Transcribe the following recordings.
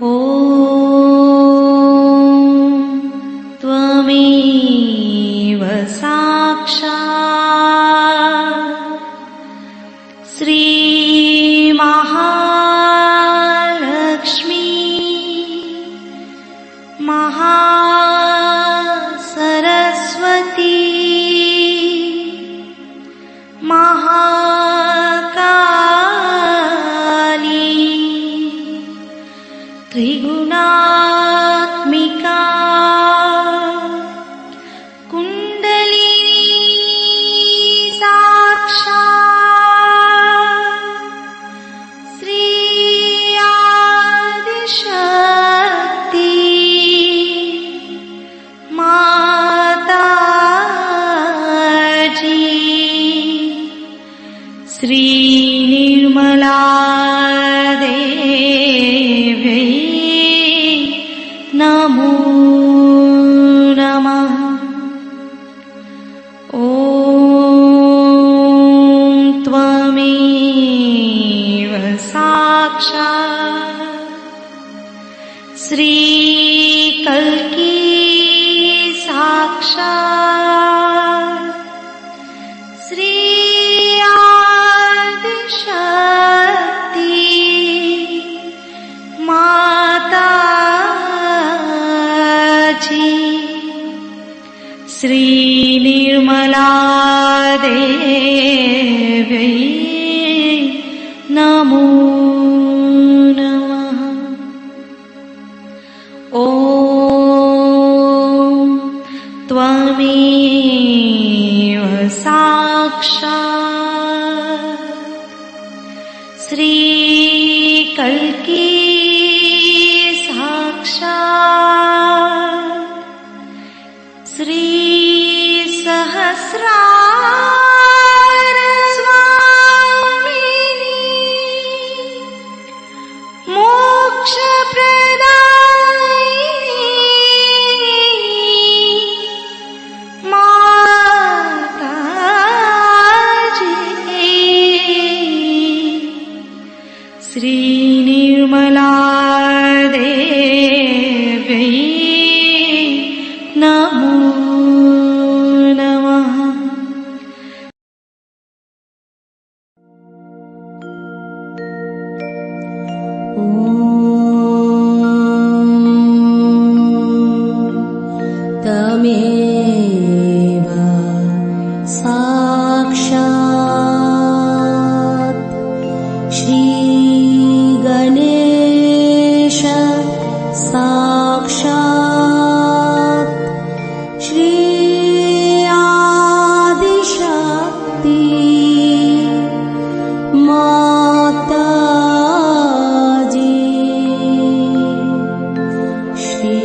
ॐ त्वमेव साक्षात् श्रीमहालक्ष्मी महासरस्वती महाकाली त्रिगुणात्मिका कुण्डलिनी साक्षात् श्री आदिशक्ति माताजी श्री निर्मला देवी नमो नमः। ॐ त्वमेव साक्षात् श्री कल्की साक्षात् श्री आदिशक्ति माताजी श्री निर्मला देवी नमो नमः। ॐ त्वमेव साक्षात् श्री कल्की साक्षात् श्री सहस्रार स्वामिनी मोक्ष प्रदायिनी माताजी श्री निर्मला देवी नमो नमः। ॐ तमेव साक्षात् श्री गणेश साक्षात् श्री आदिशक्ति माताजी श्री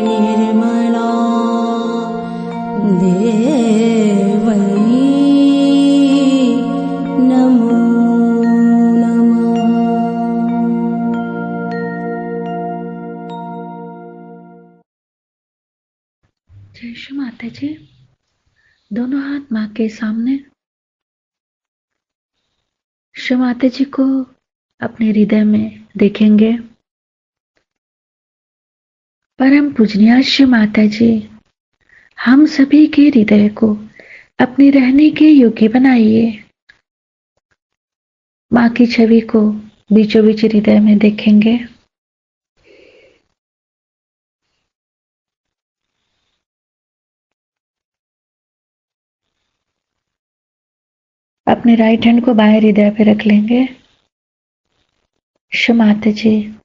निर्मला देवी नमो नमः। जय श्री माता जी। दोनों हाथ माँ के सामने। श्री माता जी को अपने हृदय में देखेंगे। परम पूजनीय श्री माता जी, हम सभी के हृदय को अपने रहने के योग्य बनाइए। माँ की छवि को बीचों बीच हृदय में देखेंगे। अपने राइट हैंड को बाएं हृदय पे रख लेंगे। श्री माता जी,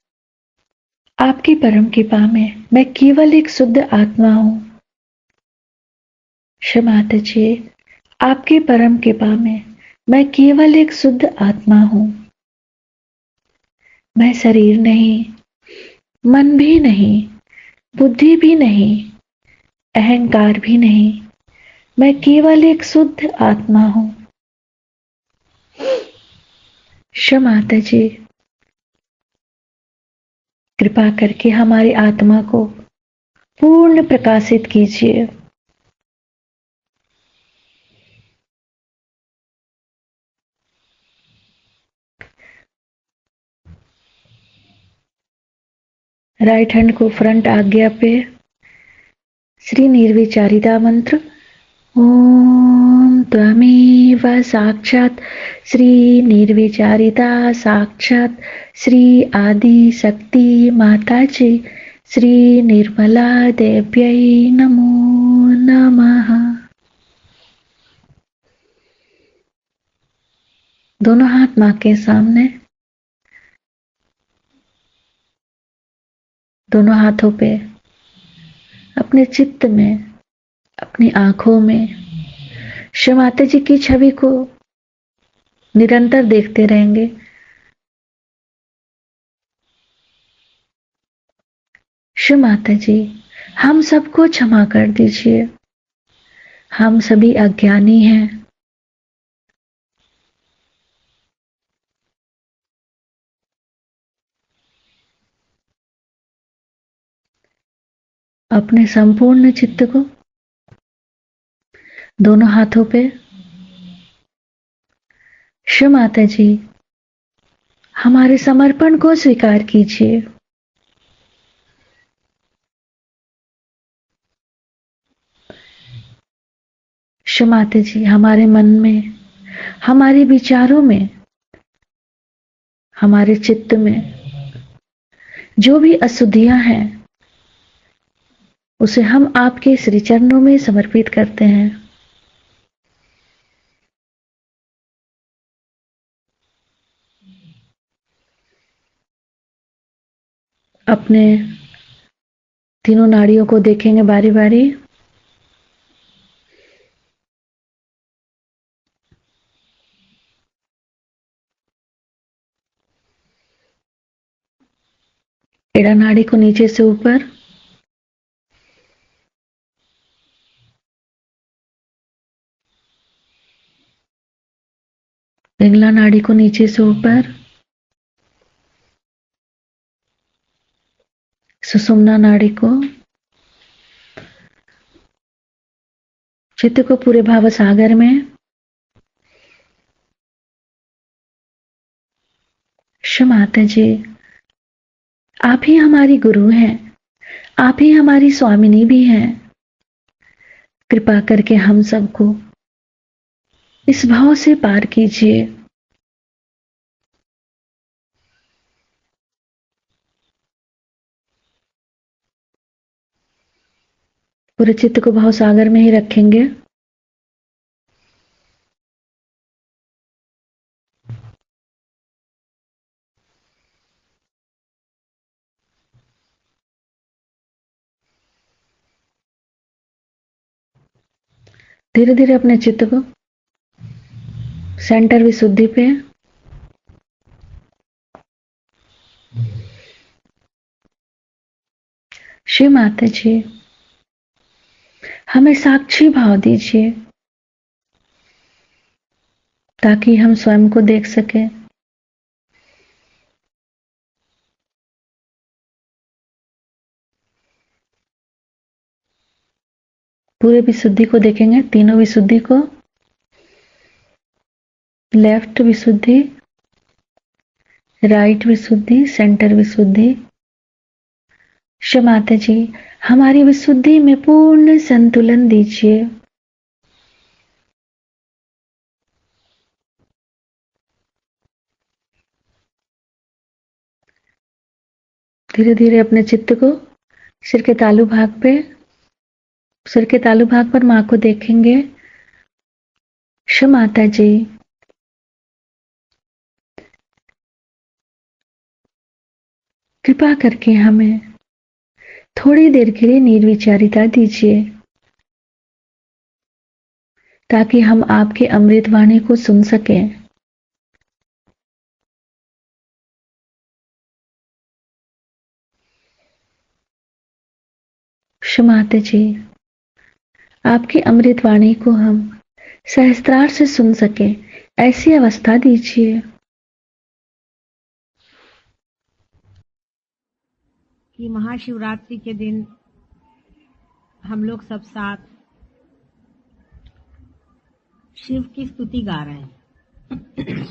आपकी परम कृपा में मैं केवल एक शुद्ध आत्मा हूं। श्री माता जी, आपके परम कृपा में मैं केवल एक शुद्ध आत्मा हूं। मैं शरीर नहीं, मन भी नहीं, बुद्धि भी नहीं, अहंकार भी नहीं। मैं केवल एक शुद्ध आत्मा हूं। श्री माता जी, कृपा करके हमारी आत्मा को पूर्ण प्रकाशित कीजिए। राइट हैंड को फ्रंट आज्ञा पे श्री निर्विचारिता मंत्र ओम त्वमेव साक्षात् श्री निर्विचारिता साक्षात् श्री आदि शक्ति माता जी श्री निर्मला देव्यै नमो नमः। दोनों हाथ मां के सामने, दोनों हाथों पे अपने चित्त में, अपनी आंखों में शिव माता जी की छवि को निरंतर देखते रहेंगे। शिव माता जी, हम सबको क्षमा कर दीजिए, हम सभी अज्ञानी हैं। अपने संपूर्ण चित्त को दोनों हाथों पे शिव माता जी, हमारे समर्पण को स्वीकार कीजिए। शिव माता जी, हमारे मन में, हमारे विचारों में, हमारे चित्त में जो भी अशुद्धियां हैं उसे हम आपके श्री चरणों में समर्पित करते हैं। अपने तीनों नाड़ियों को देखेंगे बारी बारी। एड़ा नाड़ी को नीचे से ऊपर, पिंगला नाड़ी को नीचे से ऊपर, सुषुम्ना नाड़ी को, चित्त को पूरे भाव सागर में। शिव माता जी, आप ही हमारी गुरु हैं, आप ही हमारी स्वामिनी भी हैं। कृपा करके हम सबको इस भाव से पार कीजिए। पूरे चित्त को भाव सागर में ही रखेंगे। धीरे धीरे अपने चित्त को सेंटर विशुद्धि पे, शिव माता जी, हमें साक्षी भाव दीजिए ताकि हम स्वयं को देख सकें। पूरे विशुद्धि को देखेंगे, तीनों विशुद्धि को, लेफ्ट विशुद्धि, राइट विशुद्धि, सेंटर विशुद्धि। शिव माता जी, हमारी विशुद्धि में पूर्ण संतुलन दीजिए। धीरे धीरे अपने चित्त को सिर के तालू भाग पे, सिर के तालू भाग पर मां को देखेंगे। शिव माता जी, कृपा करके हमें थोड़ी देर के लिए निर्विचारिता दीजिए ताकि हम आपके अमृत वाणी को सुन सकें। शिव माता जी, आपकी अमृत वाणी को हम सहस्त्रार से सुन सके ऐसी अवस्था दीजिए। कि महाशिवरात्रि के दिन हम लोग सब साथ शिव की स्तुति गा रहे हैं।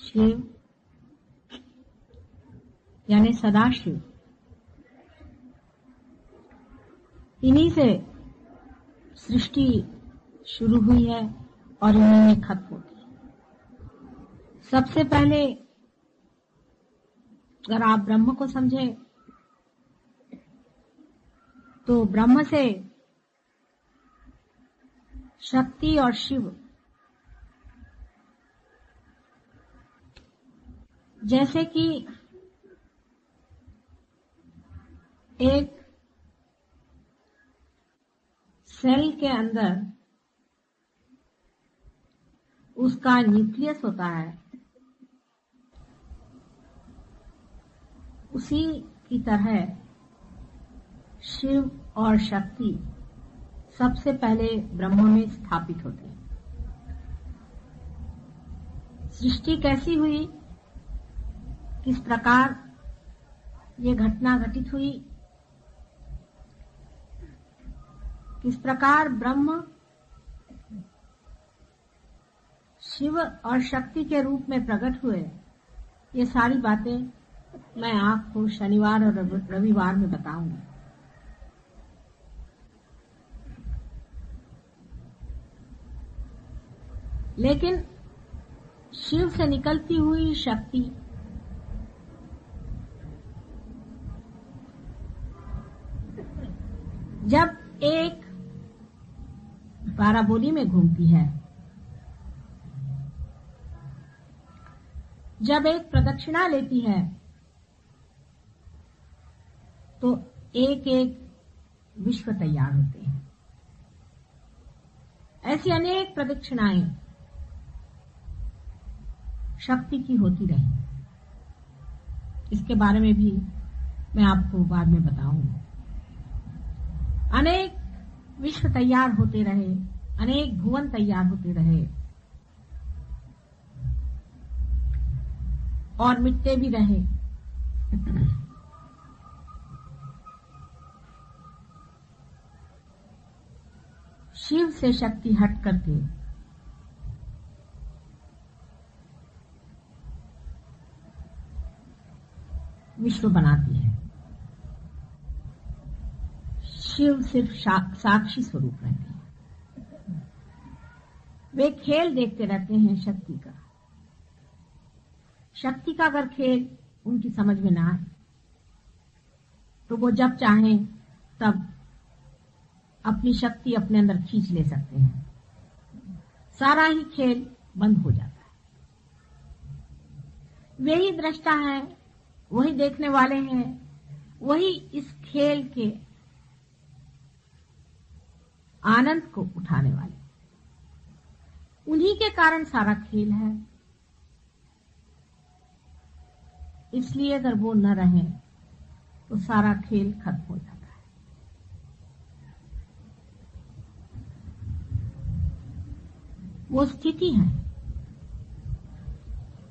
शिव यानी सदाशिव, इन्हीं से सृष्टि शुरू हुई है और इन्हीं में खत्म होती है। सबसे पहले अगर आप ब्रह्म को समझे तो ब्रह्म से शक्ति और शिव जैसे कि एक सेल के अंदर उसका न्यूक्लियस होता है, उसी की तरह शिव और शक्ति सबसे पहले ब्रह्म में स्थापित होते हैं। सृष्टि कैसी हुई, किस प्रकार ये घटना घटित हुई, किस प्रकार ब्रह्म शिव और शक्ति के रूप में प्रकट हुए, ये सारी बातें मैं आपको शनिवार और रविवार में बताऊंगी। लेकिन शिव से निकलती हुई शक्ति जब एक पाराबोली में घूमती है, जब एक प्रदक्षिणा लेती है, तो एक एक विश्व तैयार होते हैं। ऐसी अनेक प्रदक्षिणाएं शक्ति की होती रही। इसके बारे में भी मैं आपको बाद में बताऊंगी। अनेक विश्व तैयार होते रहे, अनेक भुवन तैयार होते रहे और मिटते भी रहे। शिव से शक्ति हट करके विश्व बनाती है। शिव सिर्फ साक्षी स्वरूप रहते हैं। वे खेल देखते रहते हैं शक्ति का। शक्ति का अगर खेल उनकी समझ में ना आए तो वो जब चाहें तब अपनी शक्ति अपने अंदर खींच ले सकते हैं। सारा ही खेल बंद हो जाता है। वे ही दृष्टा हैं, वही देखने वाले हैं, वही इस खेल के आनंद को उठाने वाले। उन्हीं के कारण सारा खेल है। इसलिए अगर वो न रहे तो सारा खेल खत्म हो जाता है। वो स्थिति है,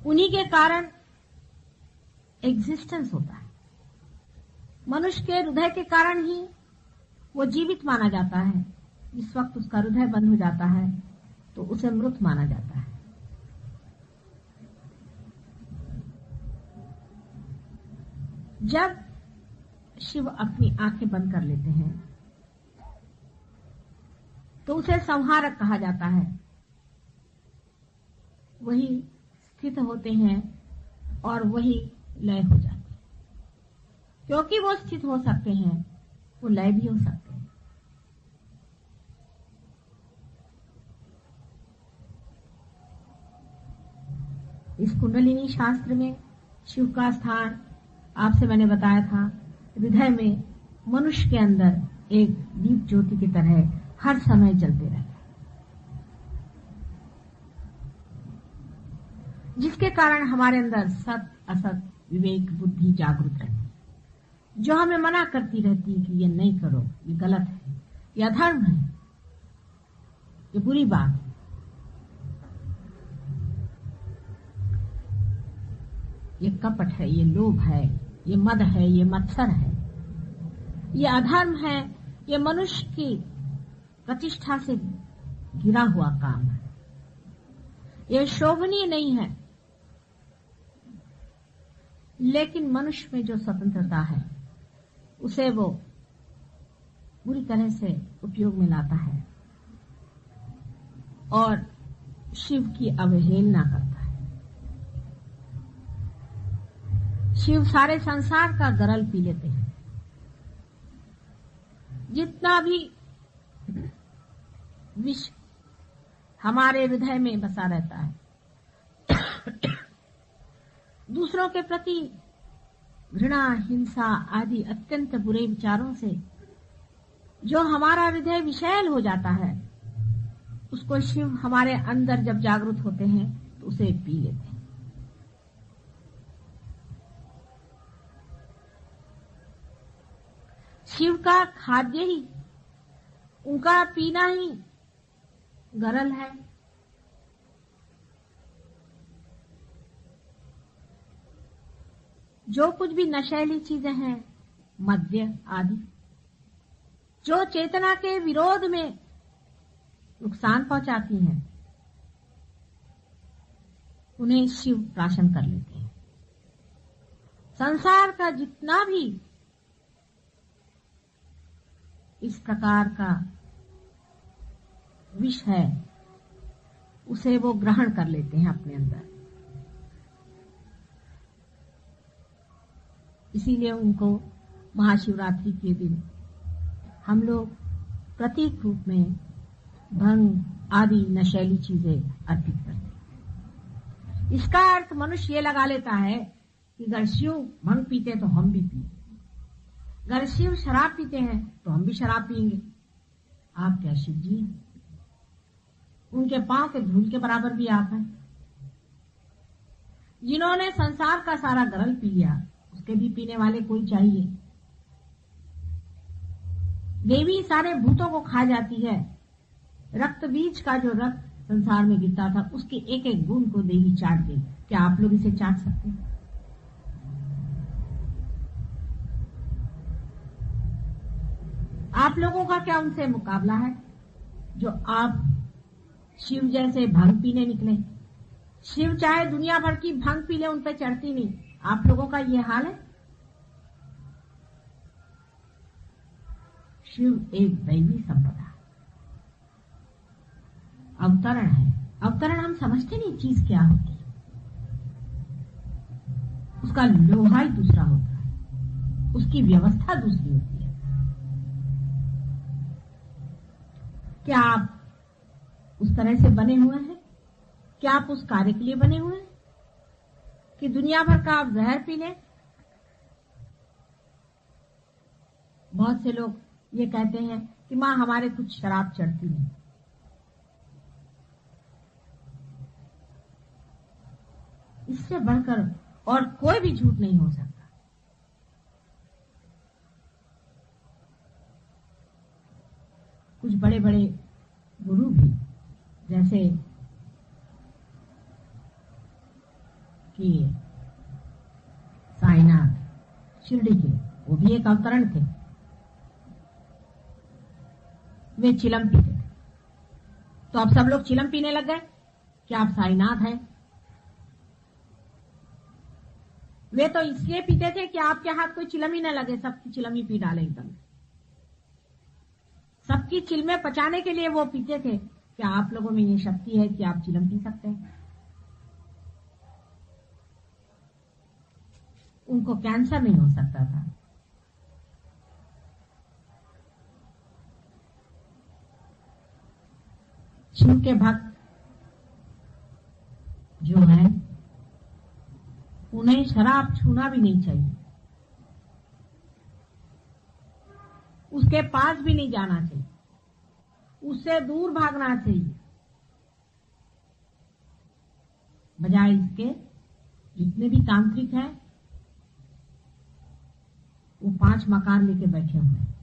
उन्हीं के कारण एग्जिस्टेंस होता है। मनुष्य के हृदय के कारण ही वो जीवित माना जाता है। जिस वक्त उसका हृदय बंद हो जाता है तो उसे मृत माना जाता है। जब शिव अपनी आंखें बंद कर लेते हैं तो उसे संहारक कहा जाता है। वही स्थित होते हैं और वही लय हो जाते हैं। क्योंकि वो स्थित हो सकते हैं, वो लय भी हो सकते हैं। इस कुंडलिनी शास्त्र में शिव का स्थान आपसे मैंने बताया था हृदय में, मनुष्य के अंदर एक दीप ज्योति की तरह हर समय जलते रहता है, जिसके कारण हमारे अंदर सत असत विवेक बुद्धि जागृत रहती है, जो हमें मना करती रहती है कि ये नहीं करो, ये गलत है, ये अधर्म है, ये बुरी बात है। ये कपट है, ये लोभ है, ये मद है, ये मत्सर है, ये अधर्म है, ये मनुष्य की प्रतिष्ठा से गिरा हुआ काम है, ये शोभनीय नहीं है। लेकिन मनुष्य में जो स्वतंत्रता है उसे वो पूरी तरह से उपयोग में लाता है और शिव की अवहेलना करता है। शिव सारे संसार का गरल पी लेते हैं। जितना भी विष हमारे हृदय में बसा रहता है, दूसरों के प्रति घृणा, हिंसा आदि अत्यंत बुरे विचारों से जो हमारा हृदय विषैल हो जाता है, उसको शिव हमारे अंदर जब जागृत होते हैं तो उसे पी लेते हैं। शिव का खाद्य ही, उनका पीना ही गरल है। जो कुछ भी नशेली चीजें हैं, मद्य आदि, जो चेतना के विरोध में नुकसान पहुंचाती हैं, उन्हें शिव प्राशन कर लेते हैं। संसार का जितना भी इस प्रकार का विष है, उसे वो ग्रहण कर लेते हैं अपने अंदर। इसीलिए उनको महाशिवरात्रि के दिन हम लोग प्रतीक रूप में भंग आदि नशेली चीजें अर्पित करते हैं। इसका अर्थ मनुष्य ये लगा लेता है कि अगर शिव भंग पीते तो हम भी पिए, अगर शिव शराब पीते हैं तो हम भी शराब पिएंगे। आप क्या शिव जी? उनके पांव के धूल के बराबर भी आप हैं। जिन्होंने संसार का सारा गरल पी लिया, उसके भी पीने वाले कोई चाहिए। देवी सारे भूतों को खा जाती है। रक्त बीज का जो रक्त संसार में गिरता था, उसके एक एक बूंद को देवी चाट गई। क्या आप लोग इसे चाट सकते हैं? आप लोगों का क्या उनसे मुकाबला है, जो आप शिव जैसे भंग पीने निकले? शिव चाहे दुनिया भर की भंग पी ले, उन पे चढ़ती नहीं। आप लोगों का ये हाल है। शिव एक दैवी संपदा, अवतरण है। अवतरण हम समझते नहीं चीज क्या होती है। उसका लोहा ही दूसरा होता है, उसकी व्यवस्था दूसरी होती है। क्या आप उस तरह से बने हुए हैं? क्या आप उस कार्य के लिए बने हुए हैं कि दुनिया भर का आप जहर पी लें? बहुत से लोग ये कहते हैं कि मां हमारे कुछ शराब चढ़ती नहीं। इससे बढ़कर और कोई भी झूठ नहीं हो सकता। कुछ बड़े बड़े गुरु भी, जैसे कि साईनाथ शिरडी के, वो भी एक अवतरण थे। वे चिलम पीते थे। तो अब सब लोग चिलम पीने लग गए। क्या आप साईनाथ हैं? वे तो इसलिए पीते थे कि आपके हाथ कोई चिलम ही न लगे, सबकी चिलम ही पी डाले एकदम। सबकी चिलमें पचाने के लिए वो पीते थे। क्या आप लोगों में ये शक्ति है कि आप चिलम पी सकते हैं? उनको कैंसर नहीं हो सकता था। शिव के भक्त जो हैं, उन्हें शराब छूना भी नहीं चाहिए, उसके पास भी नहीं जाना चाहिए, उससे दूर भागना चाहिए। बजाय इसके जितने भी तांत्रिक हैं, वो 5 मकार लेके बैठे हुए हैं।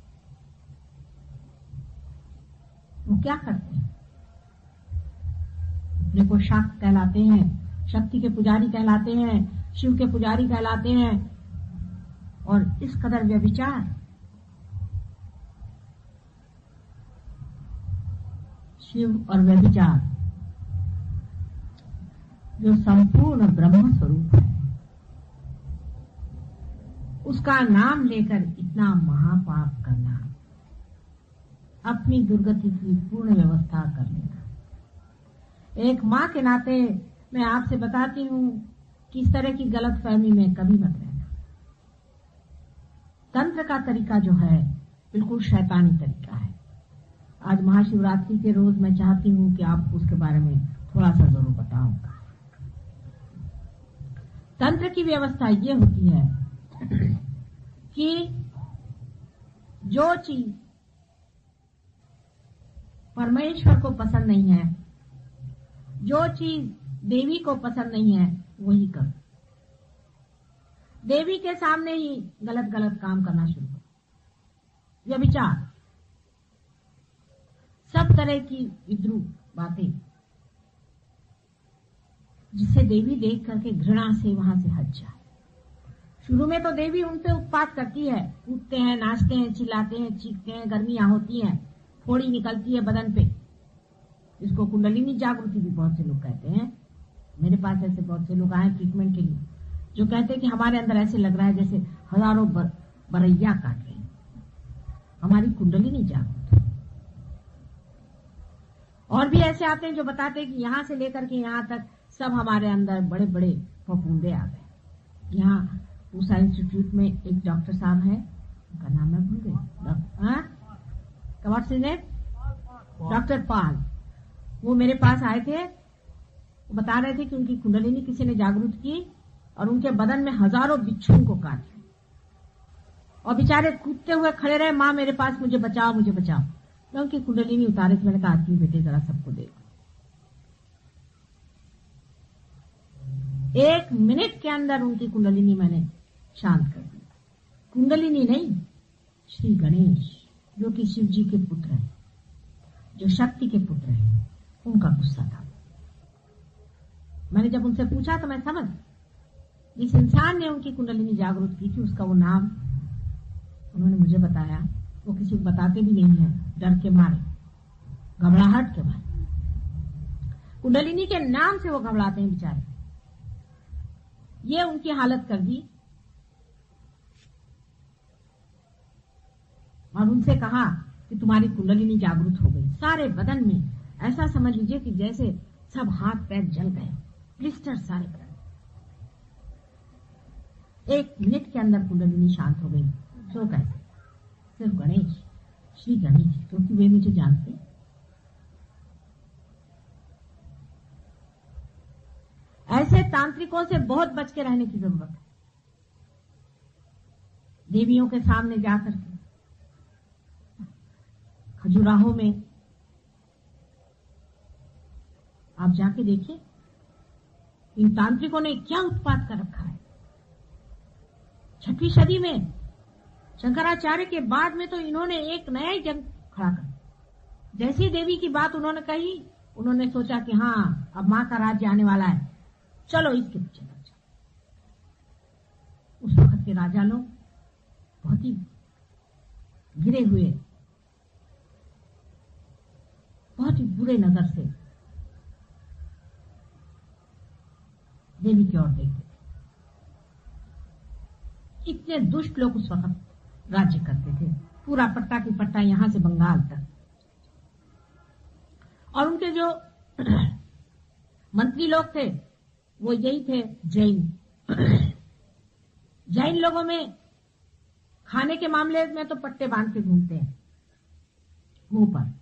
वो क्या करते हैं? अपने को शाक्त कहलाते हैं, शक्ति के पुजारी कहलाते हैं, शिव के पुजारी कहलाते हैं, और इस कदर व्यभिचार। शिव और व्यभिचार जो संपूर्ण ब्रह्म स्वरूप है, उसका नाम लेकर इतना महापाप करना, अपनी दुर्गति की पूर्ण व्यवस्था कर लेना। एक माँ के नाते मैं आपसे बताती हूँ कि इस तरह की गलत फहमी में कभी मत रहना। तंत्र का तरीका जो है बिल्कुल शैतानी तरीका है। आज महाशिवरात्रि के रोज मैं चाहती हूँ कि आपको उसके बारे में थोड़ा सा जरूर बताऊं। तंत्र की व्यवस्था ये होती है कि जो चीज परमेश्वर को पसंद नहीं है, जो चीज देवी को पसंद नहीं है, वही करो। देवी के सामने ही गलत गलत काम करना शुरू करो। व्यभिचार, सब तरह की विद्रूप बातें, जिससे देवी देख करके घृणा से वहां से हट जाए। शुरू में तो देवी उन पे उत्पात करती है, कूदते हैं, नाचते हैं, चिल्लाते हैं, चीखते हैं, गर्मियां होती हैं, फोड़ी निकलती है बदन पे। इसको कुंडलिनी जागृति भी बहुत से लोग कहते हैं। मेरे पास ऐसे बहुत से लोग आए ट्रीटमेंट के लिए जो कहते हैं कि हमारे अंदर ऐसे लग रहा है जैसे हजारों बरैया काट रहे हैं। हमारी कुंडलिनी जागृत। और भी ऐसे आते हैं जो बताते हैं कि यहां से लेकर के यहां तक सब हमारे अंदर बड़े बड़े फफूंदे आ गए। यहाँ पूसा इंस्टीट्यूट में एक डॉक्टर साहब है, उनका नाम मैं भूल गई, डॉक्टर पाल। वो मेरे पास आए थे, वो बता रहे थे कि उनकी कुंडलिनी किसी ने जागृत की और उनके बदन में हजारों बिच्छुओं को काट रहे और बेचारे कूदते हुए खड़े रहे, माँ मेरे पास, मुझे बचाओ, मुझे बचाओ। मैं उनकी कुंडलिनी उतारे थे। मैंने कहा आदमी बेटे जरा सबको देखो। 1 मिनट के अंदर उनकी कुंडलिनी मैंने शांत कर दी। कुंडलिनी नहीं, श्री गणेश जो कि शिव जी के पुत्र हैं, जो शक्ति के पुत्र हैं, उनका गुस्सा था। मैंने जब उनसे पूछा तो मैं समझ, जिस इंसान ने उनकी कुंडलिनी जागृत की थी उसका वो नाम उन्होंने मुझे बताया। वो किसी को बताते भी नहीं है, डर के मारे, घबराहट के मारे। कुंडलिनी के नाम से वो घबराते हैं बेचारे। ये उनकी हालत कर दी और उनसे कहा कि तुम्हारी कुंडलिनी जागृत हो गई सारे बदन में। ऐसा समझ लीजिए कि जैसे सब हाथ पैर जल गए, ब्लिस्टर सारे कर। 1 मिनट के अंदर कुंडलिनी शांत हो गई। तो कैसे? सिर्फ गणेश, श्री गणेश, क्योंकि वे मुझे जानते। ऐसे तांत्रिकों से बहुत बच के रहने की जरूरत है। देवियों के सामने जाकर के खजुराहो में आप जाके देखिए इन तांत्रिकों ने क्या उत्पात कर रखा है। 6वीं सदी में शंकराचार्य के बाद में तो इन्होंने एक नया ही जंग खड़ा कर। जैसी देवी की बात उन्होंने कही, उन्होंने सोचा कि हाँ अब मां का राज्य आने वाला है, चलो इसके पीछे लग जाओ। उस वक्त के राजा लोग बहुत ही गिरे हुए, बहुत ही बुरे नजर से देवी की ओर देखते थे। इतने दुष्ट लोग उस वक्त राज्य करते थे, पूरा पट्टा की पट्टा यहां से बंगाल तक। और उनके जो मंत्री लोग थे वो यही थे, जैन। जैन लोगों में खाने के मामले में तो पट्टे बांध के घूमते हैं मुंह पर।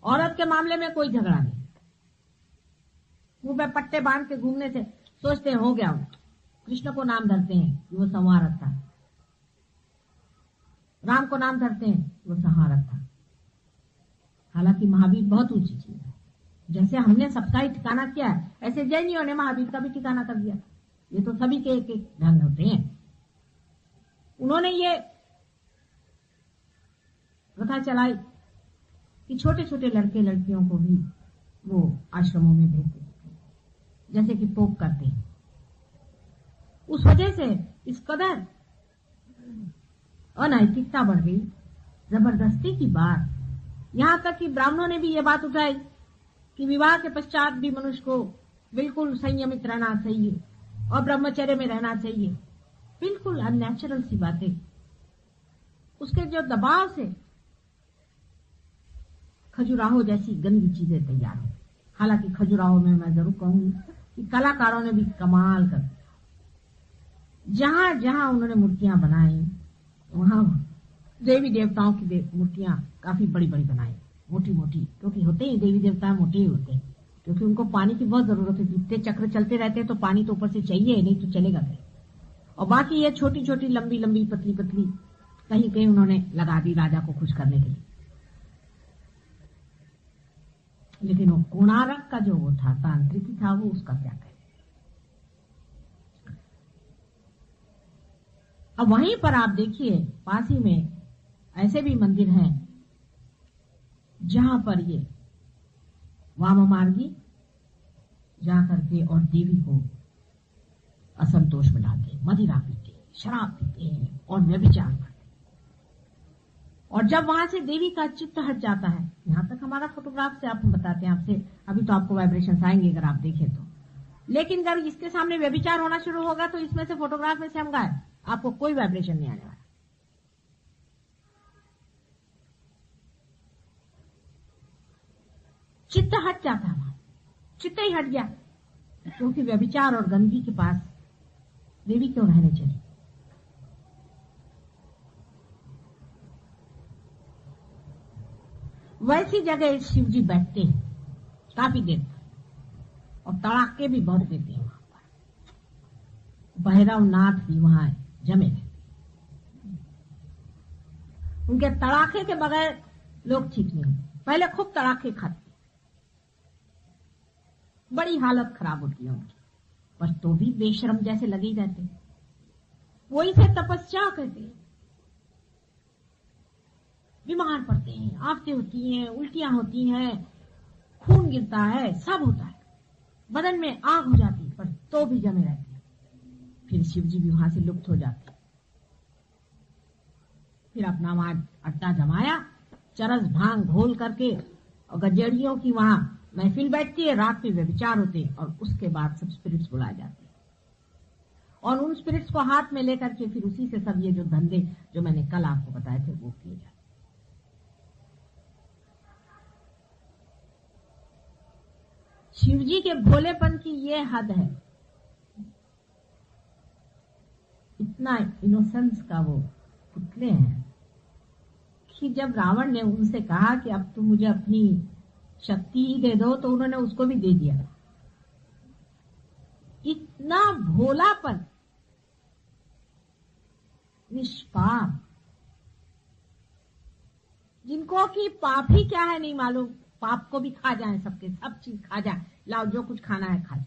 औरत के मामले में कोई झगड़ा नहीं, मुंह पे पट्टे बांध के घूमने से सोचते हैं हो गया। कृष्ण को नाम धरते हैं कि वो संहारक था, राम को नाम धरते हैं वो संहारक था। हालांकि महावीर बहुत ऊंची चीज है। जैसे हमने सबका ही ठिकाना किया है, ऐसे जैनियों ने महावीर का भी ठिकाना कर दिया। ये तो सभी के एक एक ढंग होते हैं। उन्होंने ये प्रथा चलाई कि छोटे छोटे लड़के लड़कियों को भी वो आश्रमों में भेजते थे, जैसे कि पोप करते हैं। उस वजह से इस कदर अनैतिकता बढ़ गई, जबरदस्ती की बात। यहां तक कि ब्राह्मणों ने भी ये बात उठाई कि विवाह के पश्चात भी मनुष्य को बिल्कुल संयमित रहना चाहिए और ब्रह्मचर्य में रहना चाहिए। बिल्कुल अननेचुरल सी बातें, उसके जो दबाव से खजुराहो जैसी गंदी चीजें तैयार हो। हालांकि खजुराहो में मैं जरूर कहूंगी कि कलाकारों ने भी कमाल कर दिया। जहां जहां उन्होंने मूर्तियां बनाई, वहां देवी देवताओं की मूर्तियां काफी बड़ी बड़ी बनाई, मोटी मोटी, क्योंकि होते ही देवी देवता मोटे ही होते हैं, क्योंकि उनको पानी की बहुत जरूरत होती है। इतने चक्र चलते रहते हैं तो पानी तो ऊपर से चाहिए, नहीं तो चलेगा नहीं। और बाकी ये छोटी छोटी लंबी लंबी पतली पतली कहीं कहीं उन्होंने लगा दी राजा को खुश करने के लिए। लेकिन वो कोणार्क का जो वो था, तांत्रिकी था, वो उसका क्या कहे। अब वहीं पर आप देखिए पास ही में ऐसे भी मंदिर हैं जहां पर ये वाम मार्गी जा करके और देवी को असंतोष में डालते, मदिरा पीते, शराब पीते हैं और व्यभिचार करते। और जब वहां से देवी का चित्त हट जाता है, यहां तक हमारा फोटोग्राफ से आप बताते हैं आपसे, अभी तो आपको वाइब्रेशंस आएंगे अगर आप देखें तो। लेकिन अगर इसके सामने व्यभिचार होना शुरू होगा तो इसमें से फोटोग्राफ में से हम गायब, आपको कोई वाइब्रेशन नहीं आने वाला। चित्त हट जाता है, वहां चित्त ही हट गया, क्योंकि व्यभिचार और गंदगी के पास देवी क्यों रहने चली। वैसी जगह शिव जी बैठते हैं काफी देर तक, और तड़ाके भी बहुत देते हैं वहां पर। भैरव नाथ भी वहां जमे रहते, उनके तड़ाके के बगैर लोग ठीक नहीं होते। पहले खूब तड़ाके खाते, बड़ी हालत खराब होती है उनकी, पर तो भी बेशरम जैसे लगे ही रहते। वो इसे तपस्या कहते हैं। बीमार पड़ते हैं, आफतें होती हैं, उल्टियां होती हैं, खून गिरता है, सब होता है, बदन में आग हो जाती है, पर तो भी जमे रहते हैं। फिर शिव जी भी वहां से लुप्त हो जाते। फिर अपना वहां अड्डा जमाया, चरस भांग घोल करके, और गजेड़ियों की वहां महफिल बैठती है, रात में व्यभिचार होते हैं, और उसके बाद सब स्पिरिट्स बुलाए जाते हैं, और उन स्पिरिट्स को हाथ में लेकर के फिर उसी से सब ये जो धंधे जो मैंने कल आपको बताए थे वो किए जाते। शिव जी के भोलेपन की ये हद है, इतना इनोसेंस का वो पुतले हैं कि जब रावण ने उनसे कहा कि अब तुम मुझे अपनी शक्ति ही दे दो, तो उन्होंने उसको भी दे दिया। इतना भोलापन, निष्पाप, जिनको कि पाप ही क्या है नहीं मालूम, पाप को भी खा जाए, सबके सब चीज खा जाए, लाओ जो कुछ खाना है खा जाए।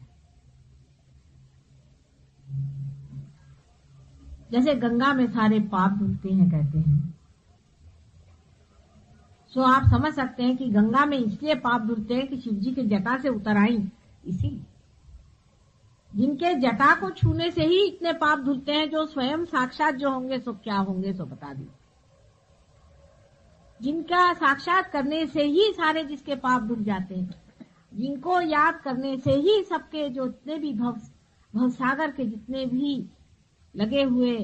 जैसे गंगा में सारे पाप धुलते हैं कहते हैं, सो आप समझ सकते हैं कि गंगा में इसलिए पाप धुलते हैं कि शिव जी के जटा से उतर आई, इसीलिए। जिनके जटा को छूने से ही इतने पाप धुलते हैं, जो स्वयं साक्षात जो होंगे सो क्या होंगे सो बता दी। जिनका साक्षात करने से ही सारे जिसके पाप धुल जाते हैं, जिनको याद करने से ही सबके जो जितने भी भवसागर के जितने भी लगे हुए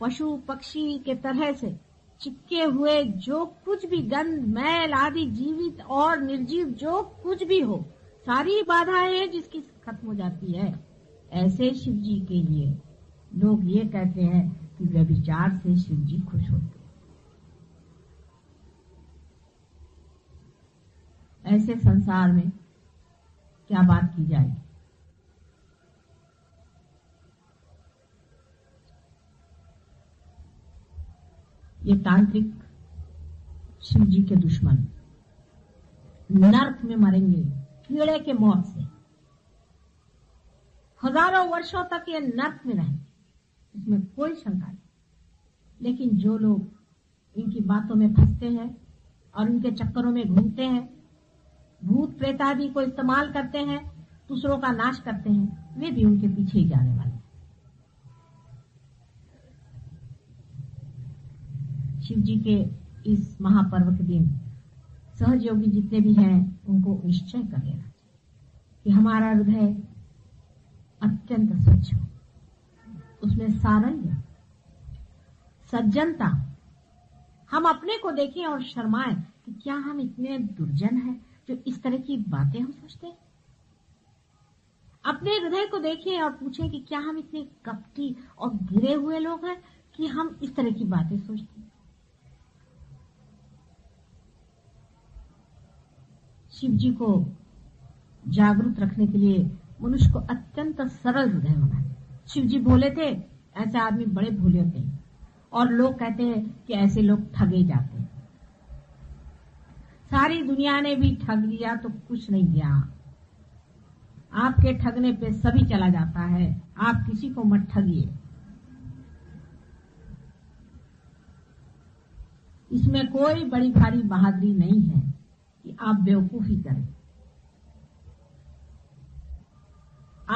पशु पक्षी के तरह से चिपके हुए जो कुछ भी गंध मैल आदि जीवित और निर्जीव जो कुछ भी हो, सारी बाधाएं हैं जिसकी खत्म हो जाती है। ऐसे शिव जी के लिए लोग ये कहते हैं कि व्यभिचार से शिव जी खुश होते। ऐसे संसार में क्या बात की जाएगी। ये तांत्रिक शिव जी के दुश्मन नर्क में मरेंगे कीड़े के मौत से, हजारों वर्षों तक ये नर्क में रहेंगे, इसमें कोई शंका नहीं। लेकिन जो लोग इनकी बातों में फंसते हैं और इनके चक्करों में घूमते हैं, भूत प्रेत आदि को इस्तेमाल करते हैं, दूसरों का नाश करते हैं, वे भी उनके पीछे ही जाने वाले हैं। शिव जी के इस महापर्व के दिन सहयोगी जितने भी हैं उनको निश्चय कर लेना चाहिए कि हमारा हृदय अत्यंत स्वच्छ हो, उसमें सारल्य, सज्जनता। हम अपने को देखें और शर्माएं कि क्या हम इतने दुर्जन हैं जो इस तरह की बातें हम सोचते हैं। अपने हृदय को देखें और पूछें कि क्या हम इतने कपटी और गिरे हुए लोग हैं कि हम इस तरह की बातें सोचते हैं। शिव जी को जागरूक रखने के लिए मनुष्य को अत्यंत सरल हृदय होना है। शिव जी भोले थे, ऐसे आदमी बड़े भोले होते हैं, और लोग कहते हैं कि ऐसे लोग ठगे जाते हैं। सारी दुनिया ने भी ठग लिया तो कुछ नहीं गया। आपके ठगने पे सभी चला जाता है। आप किसी को मत ठगिए। इसमें कोई बड़ी भारी बहादुरी नहीं है कि आप बेवकूफी करें।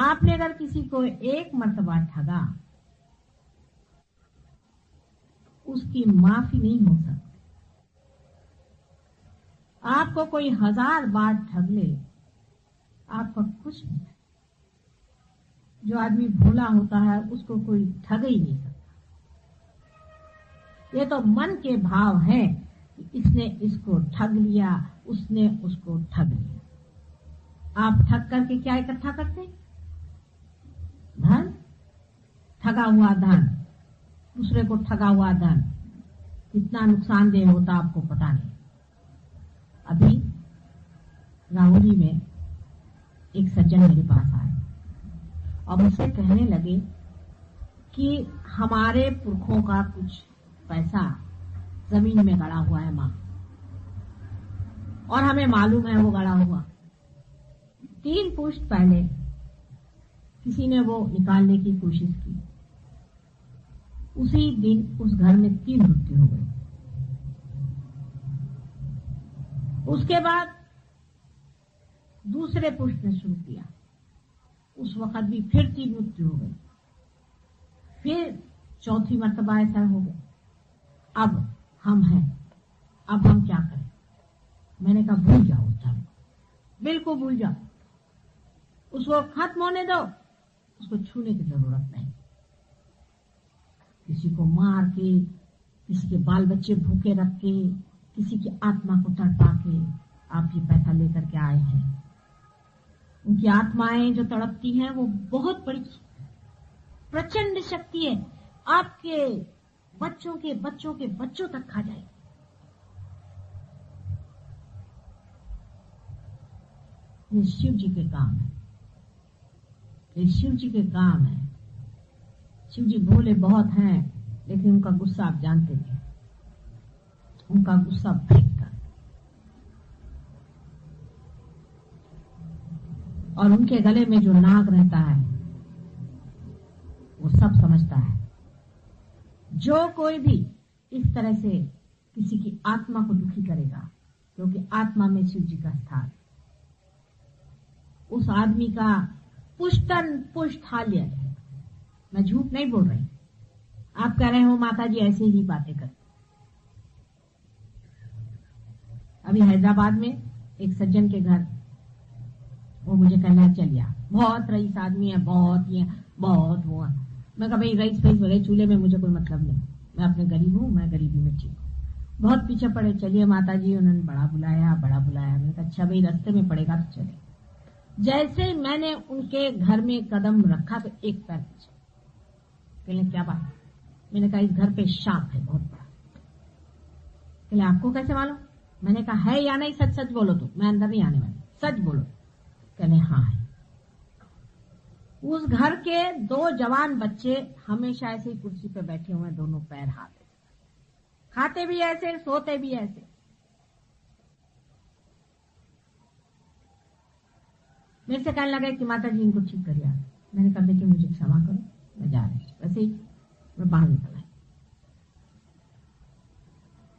आपने अगर किसी को एक मर्तबा ठगा, उसकी माफी नहीं हो सकती। आपको कोई 1000 बार ठग ले, आपका कुछ नहीं। जो आदमी भोला होता है उसको कोई ठग ही नहीं सकता। ये तो मन के भाव है कि इसने इसको ठग लिया, उसने उसको ठग लिया। आप ठग करके क्या इकट्ठा करते? धन, ठगा हुआ धन, दूसरे को ठगा हुआ धन। कितना नुकसानदेह होता आपको पता नहीं। अभी राहुली में एक सज्जन मेरे पास आए और मुझसे कहने लगे कि हमारे पुरखों का कुछ पैसा जमीन में गड़ा हुआ है मां, और हमें मालूम है वो गड़ा हुआ। 3 पुश्त पहले किसी ने वो निकालने की कोशिश की। उसी दिन उस घर में 3 मृत्यु हो गई। उसके बाद दूसरे पुष्ट ने शुरू किया, उस वक्त भी फिर 3 मृत्यु हो गई। फिर चौथी मर्तबा ऐसा हो गया। अब हम हैं, अब हम क्या करें? मैंने कहा भूल जाओ उस धर्म को, बिल्कुल भूल जाओ, उसको खत्म होने दो, उसको छूने की जरूरत नहीं। किसी को मार के, किसी के बाल बच्चे भूखे रख के, किसी की आत्मा को तड़पा के आप ये पैसा लेकर के आए हैं। उनकी आत्माएं जो तड़पती हैं वो बहुत बड़ी प्रचंड शक्ति है, आपके बच्चों के बच्चों के बच्चों तक खा जाएगी। ये शिव जी के काम है, ये शिव जी के काम है। शिव जी भोले बहुत हैं, लेकिन उनका गुस्सा आप जानते हैं, उनका गुस्सा भयंकर, और उनके गले में जो नाग रहता है वो सब समझता है। जो कोई भी इस तरह से किसी की आत्मा को दुखी करेगा, क्योंकि आत्मा में शिव जी का स्थान, उस आदमी का पुष्टन पुष्टाल्य है। मैं झूठ नहीं बोल रही। आप कह रहे हो माता जी ऐसे ही बातें करते। अभी हैदराबाद में एक सज्जन के घर वो मुझे कहना चलिया, बहुत रईस आदमी है, बहुत ये बहुत वो है। मैं कहा भाई रईस फईस बड़े चूल्हे में मुझे कोई मतलब नहीं, मैं अपने गरीब हूँ, मैं गरीबी में ठीक हूँ। बहुत पीछे पड़े, चलिए माता जी, उन्होंने बड़ा बुलाया बड़ा बुलाया। मैंने कहा अच्छा भाई रास्ते में पड़ेगा तो चले। जैसे मैंने उनके घर में कदम रखा तो एक पैर पीछे। कहले क्या बात? मैंने कहा इस घर पे सांप है बहुत बड़ा। कहले आपको कैसे मालूम? मैंने कहा है या नहीं, सच सच बोलो, तो मैं अंदर नहीं आने वाली, सच बोलो। कहले हाँ है। उस घर के 2 जवान बच्चे हमेशा ऐसे ही कुर्सी पे बैठे हुए हैं, दोनों पैर हाथ, खाते भी ऐसे, सोते भी ऐसे। मेरे से कहने लगे कि माता जी इनको ठीक करिए। मैंने कहा देखिए मुझे क्षमा करो, मैं जा रही हूँ। वैसे ही मैं बाहर निकल आई।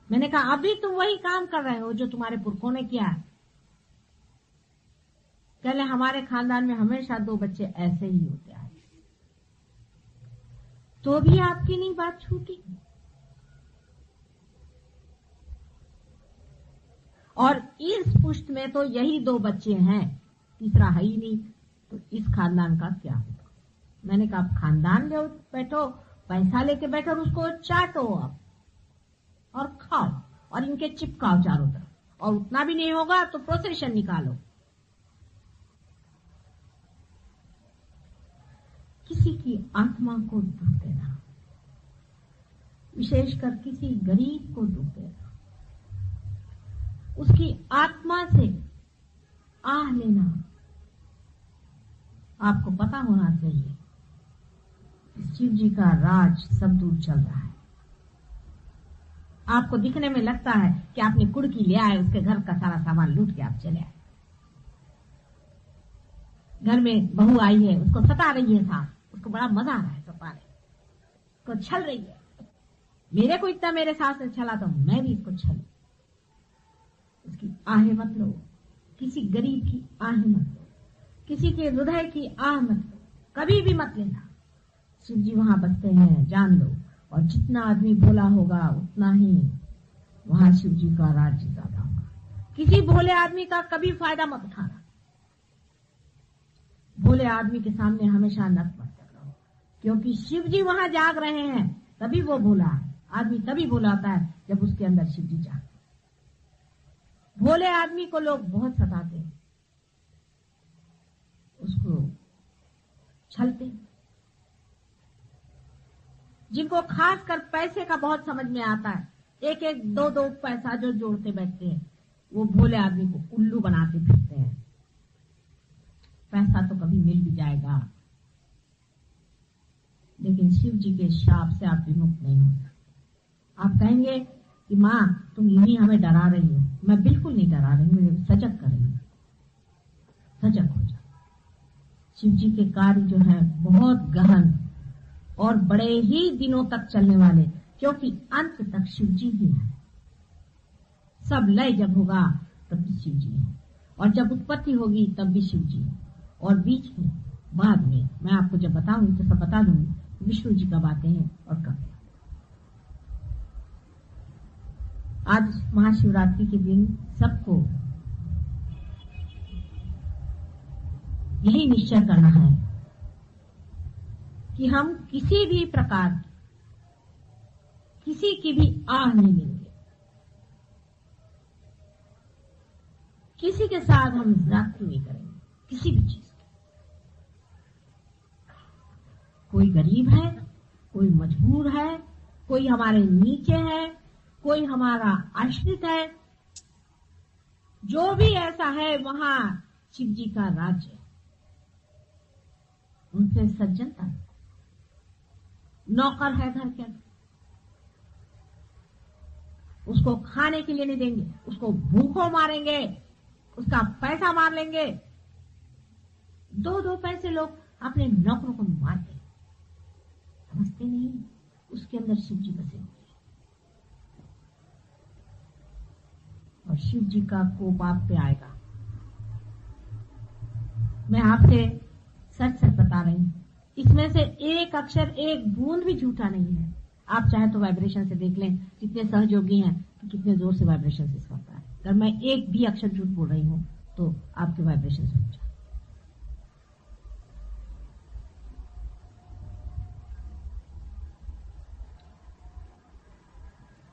मैंने कहा अभी तुम वही काम कर रहे हो जो तुम्हारे पुरखों ने किया है। कहले हमारे खानदान में हमेशा 2 बच्चे ऐसे ही होते आए, तो भी आपकी नहीं बात छूटी। और इस पुष्ट में तो यही 2 बच्चे हैं, तीसरा है ही नहीं, तो इस खानदान का क्या होगा? मैंने कहा आप खानदान ले बैठो, पैसा लेके बैठो और उसको चाटो आप और खाओ और इनके चिपकाओ चारों तरफ, और उतना भी नहीं होगा तो प्रोसेशन निकालो। किसी की आत्मा को दुख देना, विशेषकर किसी गरीब को दुख देना, उसकी आत्मा से आह लेना, आपको पता होना चाहिए शिव जी का राज सब दूर चल रहा है। आपको दिखने में लगता है कि आपने कुड़की ले आए, उसके घर का सारा सामान लूट के आप चले आए। घर में बहू आई है, उसको सता रही है सास, उसको बड़ा मजा आ रहा है सताने को, छल रही है। मेरे को इतना मेरे सास ने छला तो मैं भी इसको छलू। उसकी आहें मत लो, किसी गरीब की आहें मत लो, किसी के हृदय की आह मत लो, कभी भी मत लेना। शिव जी वहां बसते हैं, जान लो। और जितना आदमी भोला होगा उतना ही वहां शिव जी का राज्य ज्यादा होगा। किसी भोले आदमी का कभी फायदा मत उठाना। भोले आदमी के सामने हमेशा नत मत रहो, क्योंकि शिव जी वहां जाग रहे हैं, तभी वो भोला है। आदमी तभी भोला होता है जब उसके अंदर शिव जी जागते। भोले आदमी को लोग बहुत सताते हैं, उसको छलते। जिनको खासकर पैसे का बहुत समझ में आता है, एक एक दो दो पैसा जो जोड़ते बैठते हैं, वो भोले आदमी को उल्लू बनाते फिरते हैं। पैसा तो कभी मिल भी जाएगा, लेकिन शिव जी के शाप से आप विमुक्त नहीं हो सकते। आप कहेंगे कि माँ तुम यूं हमें डरा रही हो। मैं बिल्कुल नहीं डरा रही हूँ, सजग कर रही हूँ। सजग हो जाओ। शिव जी के कार्य जो है बहुत गहन और बड़े ही दिनों तक चलने वाले, क्योंकि अंत तक शिव जी ही है। सब लय जब होगा तब भी शिव जी है, और जब उत्पत्ति होगी तब भी शिव जी है, और बीच में बाद में मैं आपको जब बताऊंगी तो सब बता दूंगी विष्णु जी कब आते हैं और कब। आज महाशिवरात्रि के दिन सबको यही निश्चय करना है कि हम किसी भी प्रकार किसी की भी आह नहीं लेंगे, किसी के साथ हम जाति नहीं करेंगे, किसी भी चीज की। कोई गरीब है, कोई मजबूर है, कोई हमारे नीचे है, कोई हमारा आश्रित है, जो भी ऐसा है वहां शिव जी का राज्य है। उनसे सज्जनता। नौकर है घर के अंदर, उसको खाने के लिए नहीं देंगे, उसको भूखों मारेंगे, उसका पैसा मार लेंगे। दो दो पैसे लोग अपने नौकरों को मारते, समझते नहीं उसके अंदर शिव जी बसे हुए। और शिव जी का कोप आप पे आएगा। मैं आपसे सच सच बता रही हूं, इसमें से एक अक्षर एक बूंद भी झूठा नहीं है। आप चाहे तो वाइब्रेशन से देख लें, जितने सहयोगी हैं तो कितने जोर से वाइब्रेशन से करता है। अगर मैं एक भी अक्षर झूठ बोल रही हूं तो आपके वाइब्रेशन से जाए।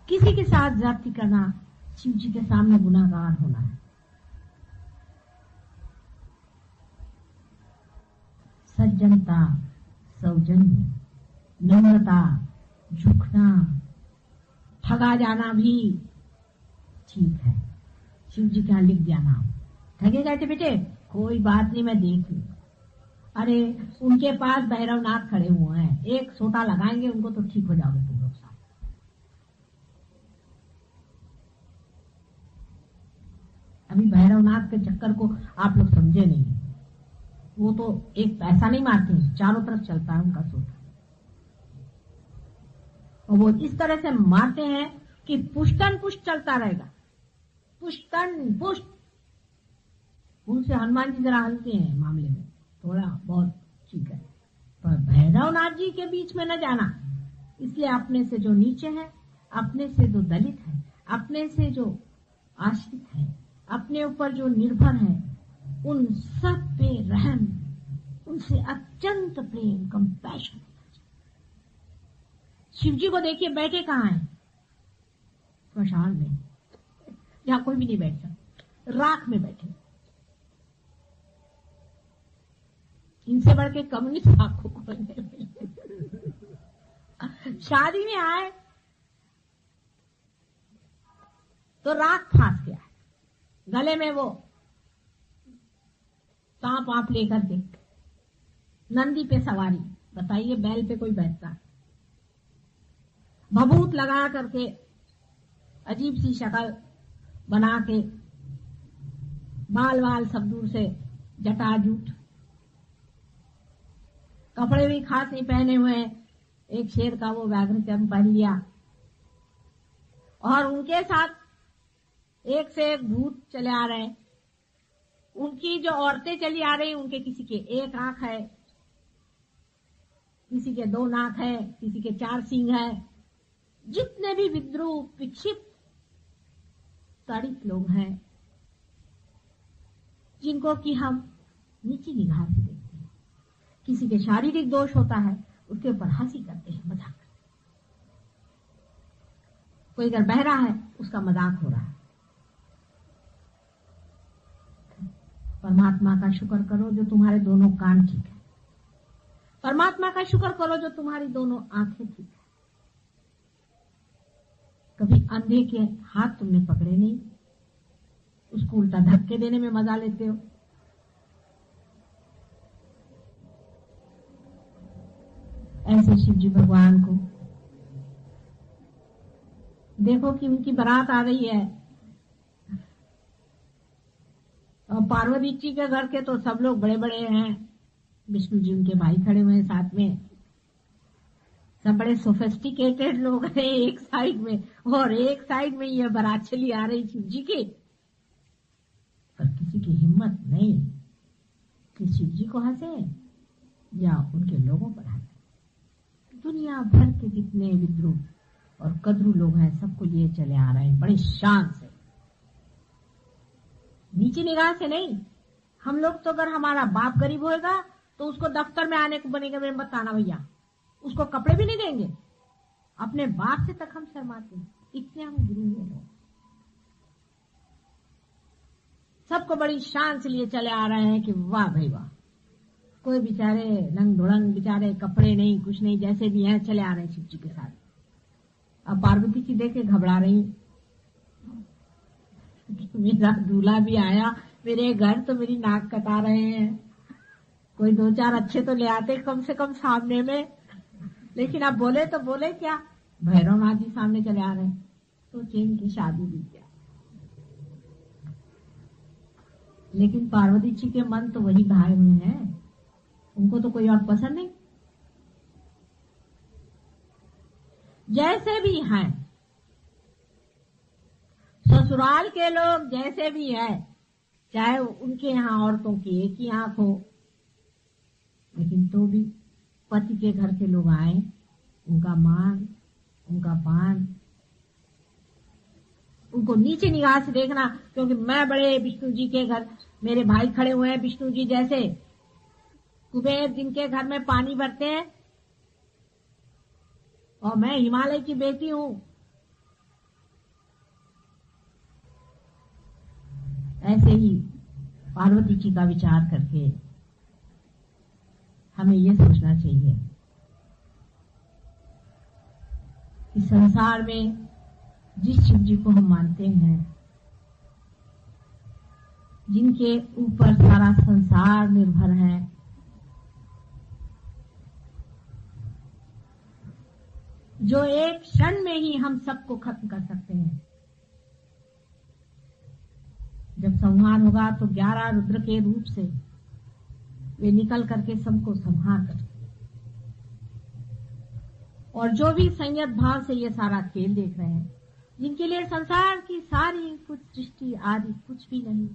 किसी के साथ जाति करना शिव जी के सामने गुनाहगार होना है। सज्जनता, सौजन्य, नम्रता, झुकना, ठगा जाना भी ठीक है। शिव जी क्या लिख दिया नाम, ठगे गए थे बेटे, कोई बात नहीं, मैं देख लूं। अरे उनके पास भैरवनाथ खड़े हुए हैं, एक सोटा लगाएंगे उनको तो ठीक हो जाओगे तुम लोग साथ। अभी भैरवनाथ के चक्कर को आप लोग समझे नहीं। वो तो एक पैसा नहीं मारते, चारों तरफ चलता है उनका सोटा, और वो इस तरह से मारते हैं कि पुष्टन पुष्ट चलता रहेगा। पुष्टन पुष्ट। उनसे हनुमान जी जरा हल्के हैं मामले में, थोड़ा बहुत ठीक है, पर भैरवनाथ जी के बीच में न जाना। इसलिए अपने से जो नीचे है, अपने से जो दलित है, अपने से जो आश्रित है, अपने ऊपर जो निर्भर है, उन सब पे रहम, उनसे अत्यंत प्रेम, कंपैशन। शिव जी को देखिए बैठे कहाँ हैं? स्मशान में, जहां कोई भी नहीं बैठता, राख में बैठे। इनसे बढ़ के कम्युनिस्ट आपको कौन मिले? शादी में आए तो राख फांस गया, गले में वो सांप आप लेकर के, नंदी पे सवारी। बताइए बैल पे कोई बैठता है? भभूत लगा करके, अजीब सी शक्ल बना के, बाल बाल सब दूर से, जटाजूट, कपड़े भी खास नहीं पहने हुए, एक शेर का वो व्याघ्र चर्म पहन लिया, और उनके साथ एक से एक भूत चले आ रहे हैं। उनकी जो औरतें चली आ रही, उनके किसी के एक आंख है, किसी के 2 नाक है, किसी के 4 सींग है। जितने भी विद्रूप, विक्षिप्त, ताड़ित लोग हैं, जिनको कि हम नीची निगाह से देखते हैं। किसी के शारीरिक दोष होता है, उसके ऊपर हंसी करते हैं, मजाक करते हैं। कोई अगर बहरा है, उसका मजाक हो रहा है। परमात्मा का शुक्र करो जो तुम्हारे दोनों कान ठीक है। परमात्मा का शुक्र करो जो तुम्हारी दोनों आंखें ठीक है। कभी अंधे के हाथ तुमने पकड़े नहीं, उसको उल्टा धक्के देने में मजा लेते हो। ऐसे शिव जी भगवान को देखो कि उनकी बारात आ रही है, और पार्वती जी के घर के तो सब लोग बड़े बड़े हैं। विष्णु जी उनके भाई खड़े हुए हैं साथ में, सब बड़े सोफिस्टिकेटेड लोग हैं एक साइड में, और एक साइड में ये बारात चली आ रही शिव जी की। पर किसी की हिम्मत नहीं कि शिव जी को हंसे या उनके लोगों पर हंसे। दुनिया भर के जितने विद्रूप और कद्रू लोग हैं, सबको लिए चले आ रहे हैं बड़ी शान से, नीची निगाह से नहीं। हम लोग तो अगर हमारा बाप गरीब होगा तो उसको दफ्तर में आने को बनेगा, मेरे मत आना भैया, उसको कपड़े भी नहीं देंगे। अपने बाप से तक हम शर्माते हैं, इतने हम गुरु हैं। सबको बड़ी शान से लिए चले आ रहे हैं कि वाह भाई वाह। कोई बेचारे नंग धुड़ंग, बेचारे कपड़े नहीं, कुछ नहीं, जैसे भी हैं चले आ रहे हैं शिव जी के साथ। अब पार्वती जी देख के घबरा रही, मेरा दूल्हा भी आया मेरे घर तो मेरी नाक कटा रहे हैं। कोई 2-4 अच्छे तो ले आते कम से कम सामने में, लेकिन अब बोले तो बोले क्या, भैरवनाथ जी सामने चले आ रहे हैं, तो चैन की शादी भी क्या। लेकिन पार्वती जी के मन तो वही भाए हुए हैं, उनको तो कोई और पसंद नहीं। जैसे भी हैं ससुराल के लोग, जैसे भी है, चाहे उनके यहाँ औरतों की एक ही आंख हो, लेकिन तो भी पति के घर के लोग आए, उनका मान, उनका पान, उनको नीचे निगाह से देखना। क्योंकि मैं बड़े विष्णु जी के घर, मेरे भाई खड़े हुए हैं विष्णु जी जैसे, कुबेर जिनके घर में पानी भरते हैं, और मैं हिमालय की बेटी हूं। ऐसे ही पार्वती जी का विचार करके हमें ये सोचना चाहिए कि संसार में जिस शिव जी को हम मानते हैं, जिनके ऊपर सारा संसार निर्भर है, जो एक क्षण में ही हम सबको खत्म कर सकते हैं। जब संहार होगा तो 11 रुद्र के रूप से वे निकल करके सबको संहार करते, और जो भी संयत भाव से ये सारा खेल देख रहे हैं, जिनके लिए संसार की सारी कुछ सृष्टि आदि कुछ भी नहीं,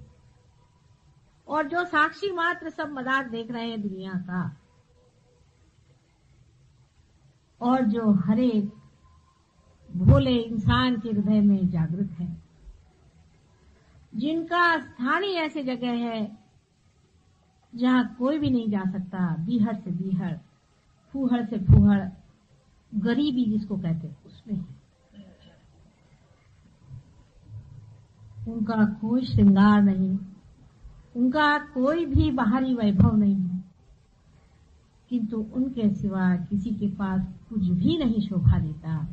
और जो साक्षी मात्र सब मजाक देख रहे हैं दुनिया का, और जो हर एक भोले इंसान के हृदय में जागृत है, जिनका स्थान ही ऐसे जगह है जहाँ कोई भी नहीं जा सकता, बीहड़ से बीहड़, फूहड़ से फूहड़, गरीबी जिसको कहते हैं उसमें है। उनका कोई श्रृंगार नहीं, उनका कोई भी बाहरी वैभव नहीं है, किंतु उनके सिवा किसी के पास कुछ भी नहीं शोभा देता।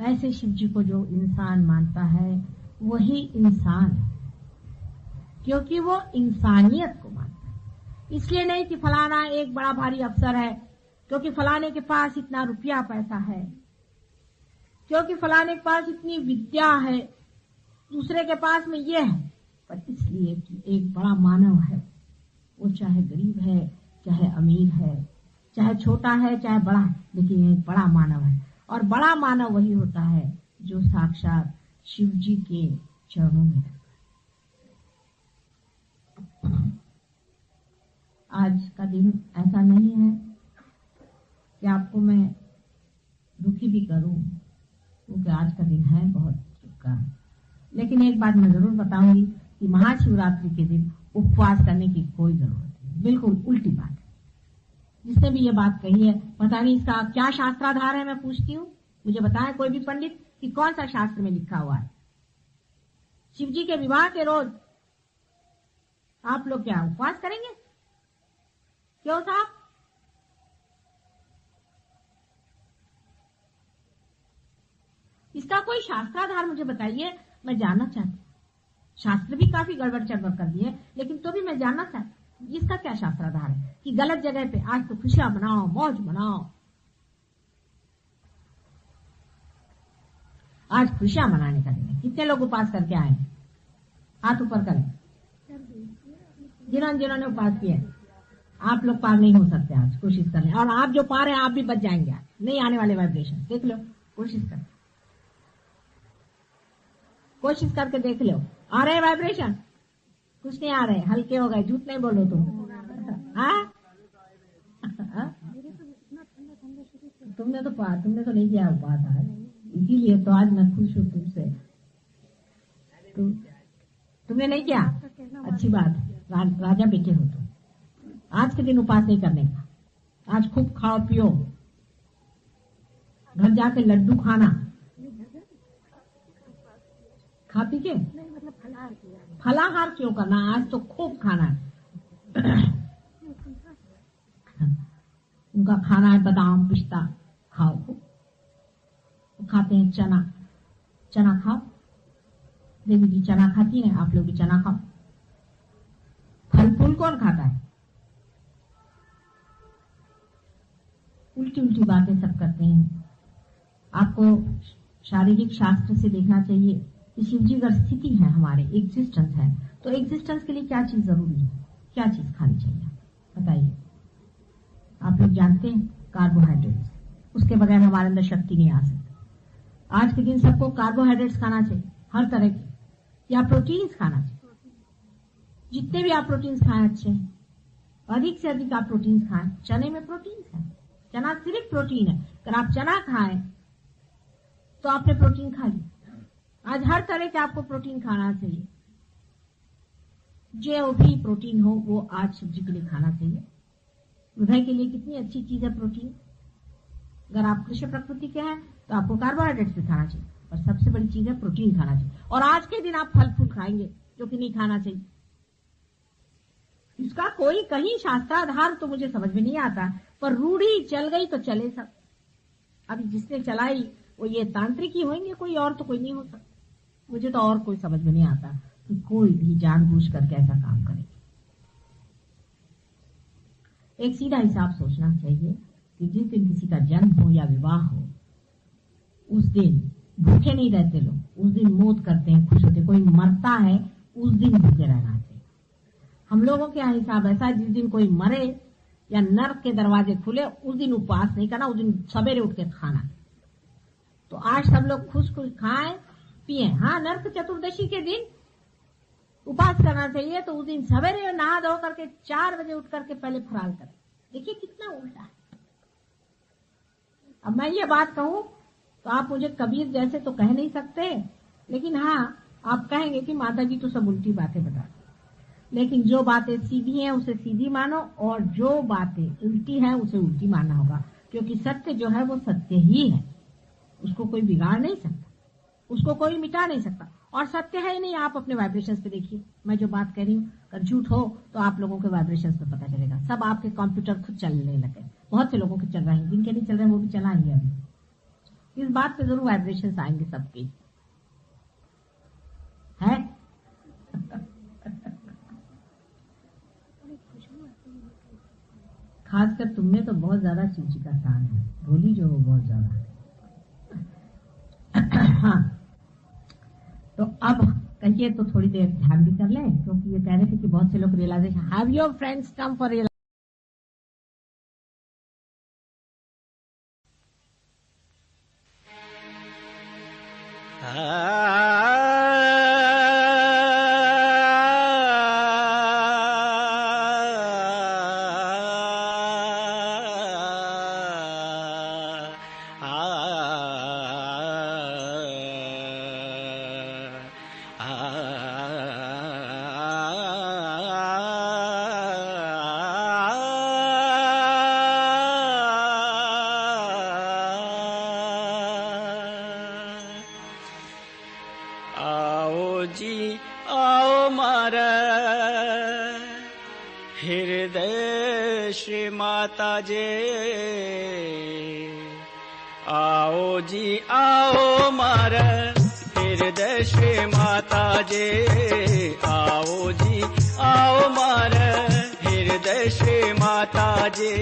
ऐसे शिव जी को जो इंसान मानता है वही इंसान है, क्योंकि वो इंसानियत को मानता है। इसलिए नहीं कि फलाना एक बड़ा भारी अफसर है, क्योंकि फलाने के पास इतना रुपया पैसा है, क्योंकि फलाने के पास इतनी विद्या है, दूसरे के पास में ये है, पर इसलिए कि एक बड़ा मानव है, वो चाहे गरीब है, चाहे अमीर है, चाहे छोटा है, चाहे बड़ा है, लेकिन एक बड़ा मानव है। और बड़ा मानव वही होता है जो साक्षात शिव जी के चरणों में रहता है। आज का दिन ऐसा नहीं है कि आपको मैं दुखी भी करूं, क्योंकि आज का दिन है बहुत दुख का। लेकिन एक बात मैं जरूर बताऊंगी कि महाशिवरात्रि के दिन उपवास करने की कोई जरूरत नहीं, बिल्कुल उल्टी बात है। जिसने भी ये बात कही है, पता नहीं इसका क्या शास्त्राधार है, मैं पूछती हूँ, मुझे बताएं कोई भी पंडित कि कौन सा शास्त्र में लिखा हुआ है। शिव जी के विवाह के रोज आप लोग क्या उपवास करेंगे? क्यों साहब? इसका कोई शास्त्राधार मुझे बताइए, मैं जानना चाहती हूँ। शास्त्र भी काफी गड़बड़ चड़बड़ कर दिए, लेकिन तो भी मैं जानना चाहती हूँ इसका क्या शास्त्राधार है कि गलत जगह पे आज तो खुशियां मनाओ, मौज मनाओ। आज खुशियां मनाने का दिन है। कितने लोग उपास करके आए? हाथ ऊपर करें जिन्होंने उपास किए। आप लोग पार नहीं हो सकते, आज कोशिश कर लें। और आप जो पार हैं आप भी बच जाएंगे, आज नहीं आने वाले वाइब्रेशन। देख लो, कोशिश कर, कोशिश करके देख लो, आ रहे वाइब्रेशन? कुछ नहीं आ रहे, हल्के हो गए। झूठ नहीं बोलो तुम। तुमने तो नहीं किया उपास आज, इसीलिए तो आज मैं खुश हूँ तुमसे। तुमने नहीं किया, अच्छी बात। राजा बेटे हो तुम। आज के दिन उपास नहीं करने का, आज खूब खाओ पियो, घर जाके लड्डू खाना, खा पी के फलाहार क्यों करना, आज तो खूब खाना है। उनका खाना है बादाम पिस्ता, खाओ खूब। खाते हैं चना, चना खाओ। देवी जी चना खाती है, आप लोग भी चना खाओ। फल फूल कौन खाता है? उल्टी उल्टी बातें सब करते हैं। आपको शारीरिक शास्त्र से देखना चाहिए कि शिव जी अगर स्थिति है, हमारे एग्जिस्टेंस है, तो एग्जिस्टेंस के लिए क्या चीज जरूरी है, क्या चीज खानी चाहिए बताइए। आप लोग जानते हैं कार्बोहाइड्रेट्स, उसके बगैर हमारे अंदर शक्ति नहीं आ सकती। आज के दिन सबको कार्बोहाइड्रेट्स खाना चाहिए, हर तरह के, या प्रोटीन्स खाना चाहिए। जितने भी आप प्रोटीन्स खाएं अच्छे हैं, अधिक से अधिक आप प्रोटीन्स खाएं। चने में प्रोटीन्स है, चना सिर्फ प्रोटीन है। अगर आप चना खाएं तो आपने प्रोटीन खा लिया। आज हर तरह के आपको प्रोटीन खाना चाहिए, जो भी प्रोटीन हो वो आज शिव जी के लिए खाना चाहिए। हृदय के लिए कितनी अच्छी चीज है प्रोटीन। अगर आप कृष्ण प्रकृति के हैं तो आपको कार्बोहाइड्रेट्स भी खाना चाहिए, और सबसे बड़ी चीज है प्रोटीन खाना चाहिए। और आज के दिन आप फल फूल खाएंगे जो कि नहीं खाना चाहिए। इसका कोई कहीं शास्त्राधार तो मुझे समझ में नहीं आता, पर रूढ़ी चल गई तो चले सब। अभी जिसने चलाई वो ये तांत्रिक ही होंगे, कोई और तो कोई नहीं हो सकता। मुझे तो और कोई समझ में नहीं आता कि कोई भी जानबूझ करके ऐसा काम करे। एक सीधा हिसाब सोचना चाहिए कि जिस दिन किसी का जन्म हो या विवाह हो, उस दिन भूखे नहीं रहते लोग, उस दिन मौत करते हैं, खुश होते हैं। कोई मरता है उस दिन भूखे रहना चाहिए। हम लोगों के यहाँ हिसाब ऐसा है, जिस दिन कोई मरे या नर्क के दरवाजे खुले उस दिन उपवास नहीं करना, उस दिन सवेरे उठ के खाना। तो आज सब लोग खुश खुश खाएं पिए। हाँ, नर्क चतुर्दशी के दिन उपास करना चाहिए, तो उस दिन सवेरे नहा धो करके 4 बजे उठ करके पहले फराल करें। देखिए कितना उल्टा है। अब मैं ये बात कहूं तो आप मुझे कबीर जैसे तो कह नहीं सकते, लेकिन हाँ आप कहेंगे कि माता जी तो सब उल्टी बातें बताते। लेकिन जो बातें सीधी हैं उसे सीधी मानो, और जो बातें उल्टी हैं उसे उल्टी मानना होगा, क्योंकि सत्य जो है वो सत्य ही है, उसको कोई बिगाड़ नहीं सकता, उसको कोई मिटा नहीं सकता, और सत्य है ही नहीं। आप अपने वाइब्रेशंस पे देखिए, मैं जो बात कह रही हूँ अगर झूठ हो तो आप लोगों के वाइब्रेशंस पे पता चलेगा। सब आपके कंप्यूटर खुद चलने लगे, बहुत से लोगों के चल रहे हैं, जिनके नहीं चल रहे हैं वो भी चलाएंगे। अभी इस बात पे जरूर वाइब्रेशंस आएंगे सबके, है खासकर तुमने तो बहुत ज्यादा सूची का स्थान है, भोली जो हो बहुत ज्यादा हाँ, तो अब कहिए तो थोड़ी देर ध्यान भी कर लें, क्योंकि ये कह रहे थे कि बहुत से लोग realization, have your friends come for realization. आओ जी आओ मारा हृदय श्री माता जे, आओ जी आओ मारा हृदय श्री माता जे, आओ जी आओ मारा हृदय श्री माता जे,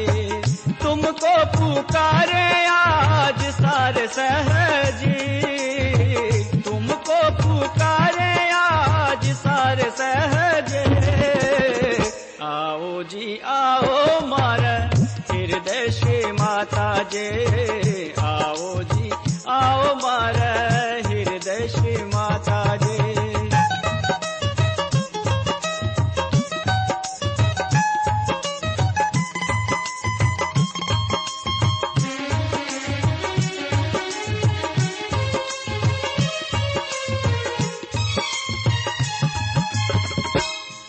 तुमको पुकारे आज सारे सहजी, तुमको पुकारे आज सारे सहजे, आओ जी आओ मारा हृदय श्री माता जे, आओ जी आओ मारा हृदय श्री माता जे।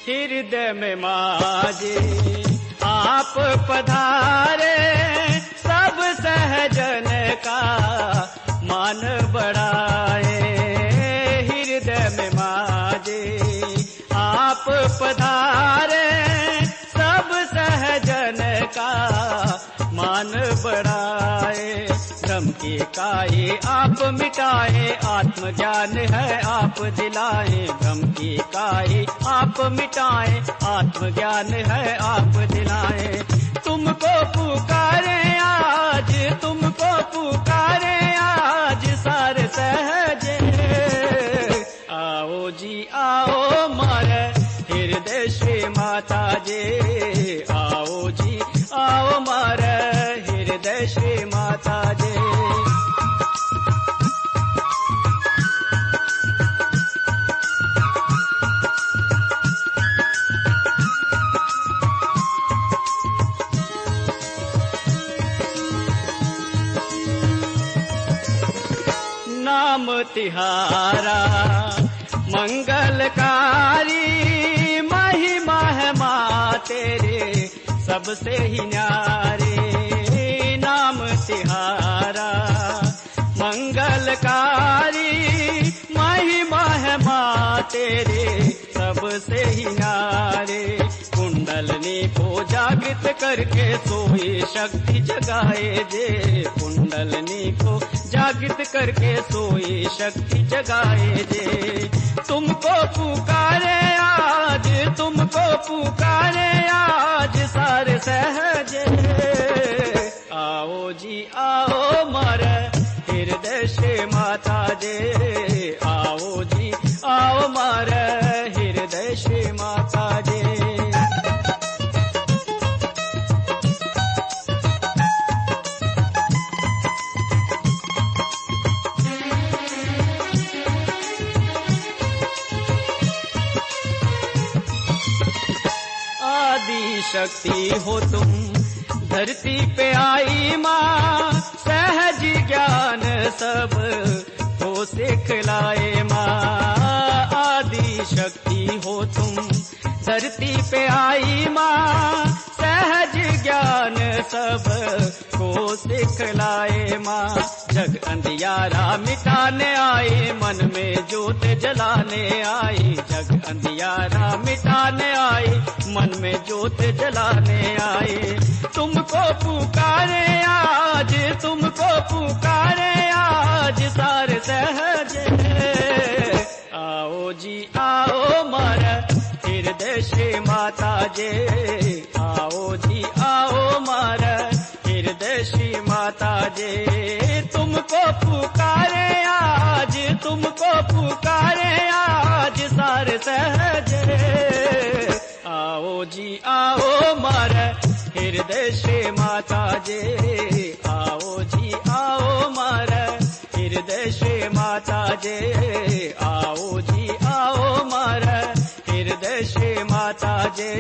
हृदय में माजे आप पधारे, सब सहजन का मान बढ़ाए, हृदय में माजे आप पधारे, सब सहजन का मान बढ़ाए, भ्रम की काई आप मिटाए, आत्मज्ञान है आप दिलाए, भ्रम की काई आप मिटाए, आत्मज्ञान है आप दिलाए, तुमको पुकारे आज, तुमको पुकारे आज सारे सहजे, आओ जी आओ मारे हृदय श्री माता जे, आओ जी आओ मारे हृदय श्री माता जे। नाम तिहारा मंगलकारी, महिमा है माँ तेरे सबसे ही न्यारे, नाम तिहारा मंगलकारी, महिमा है माँ तेरे सबसे ही न्यारे, कुंडलनी को जागृत करके सोई शक्ति जगाए जे, कुंडलनी को जागृत करके सोई शक्ति जगाए जे, तुमको पुकारे आज, तुमको पुकारे आज सारे सहजे, आओ जी आओ मारे हृदय श्री माता जे, आओ जी आओ मारे हृदय श्री माता जे। आदि शक्ति हो तुम धरती पे आई माँ, सहज ज्ञान सब को सिखलाए माँ, आदि शक्ति हो तुम धरती पे आई माँ, सहज ज्ञान सब को सिखलाए माँ। जग अंधियारा मिटाने आई, मन में ज्योत जलाने आई। जग अंधियारा मिटाने आई, मन में ज्योत जलाने आई। तुमको पुकारे आज, तुमको पुकारे आज सारे सहज। आओ जी आओ मारा हृदय श्री माता जे। आओ जी आओ मारा हृदय श्री माता जे। तुमको पुकारे आज, तुमको पुकारे आज सारे सहज। आओ जी आओ मारा हृदय श्री माता जे। आओ जी आओ मारा हृदय श्री माता जे। आओ जी आओ मारा हृदय श्री माता जे।